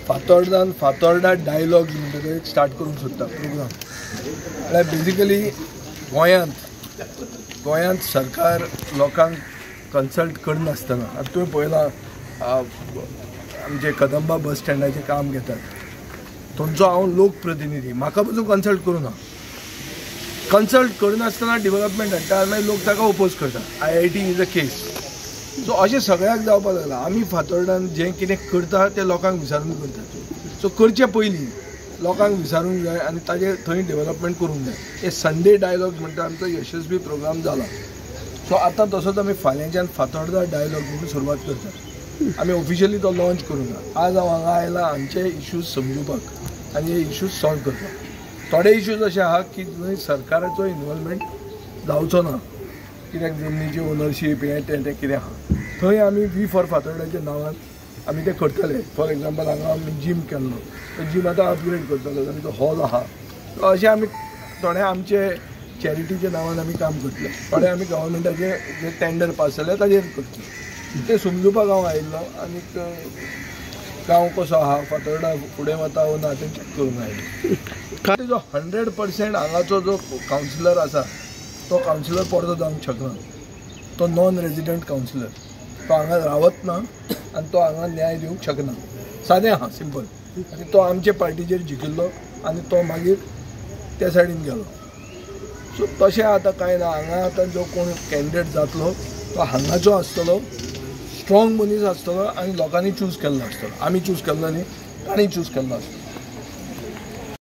Fatorda dialogues म्हणटा तो एक स्टार्ट करूंक सोदता प्रोग्राम. म्हळ्यार बेजिकली गोंयांत सरकार लोकांक कन्सल्ट करनासतना आतां तुवें पळयलां आमचे कदंबा बस स्टँडाचें काम घेतात थंयचो हांव लोकप्रतिनिधी म्हाका पसून कन्सल्ट करूं ना. कन्सल्ट करनासतना डेव्हलपमेंट हाडटा आनी मागीर लोक ताका ओपोज करता. IIT is a case. So अशें सगळ्याक जावपाक लागलां. आमी फातोर्डान जें कितें करता तें लोकांक विचारून करतात. सो करचे पयलीं लोकांक विचारूंक जाय आनी ताजेर थंय डेव्हलपमेंट करूंक जाय. हे संडे डायलॉग्स म्हणटा आमचो यशस्वी प्रोग्राम जाला. सो आतां तसोच आमी फाल्यांच्यान फातोर्डा डायलॉग म्हणून सुरवात करतात. आमी ऑफिशियली तो लॉन्च करूंक ना. आज हांव हांगा आयलां हांगचे इश्यूज समजुपाक आनी हे इश्यूज सॉल्व करपाक. थोडे इश्यूज अशे आहा की थंय सरकाराचो इनवॉल्वमेंट जावचो ना. कित्याक जमनीची ओनरशीप हें तें कितें आहा थंय आमी वी फॉर फातोर्डाच्या नांवान आमी तें करतले. फॉर एग्जाम्पल हांगा आमी जिम केल्लो तो जिम आतां अपग्रेड करतलो आनी तो हॉल आहा. अशें आमी थोडे आमचे चॅरिटीच्या नांवान आमी काम करतले. थोडे आमी गव्हर्मेंटाचे जे टेंडर पास जाले ताजेर करतले. तें समजुपाक हांव आयिल्लो आनीक गांव कसो आहा फातोर्डा फुडें वता वो ना तें चॅक करूंक आयिल्लो. जो 100% हांगाचो जो कावन्सिलर आसा तो कावन्सिलर परतो जावंक शकना. तो नॉन रेजिडेंट कावन्सिलर. तो हांगा रावत ना आनी तो हांगा न्याय दिवंक शकना. सादें आहा सिंपल. आनी तो आमचे पार्टीचेर जिखिल्लो आनी तो मागीर त्या सायडीन गेलो. सो तशें आतां कांय ना. हांगा आतां जो कोण कॅन्डिडेट जातलो तो हांगाचो आसतलो स्ट्रॉंग मनीस आसतलो आनी लोकांनी चूज केल्लो आसतलो. आमी चूज केल्लो न्ही तांणी चूज केल्लो आसतलो.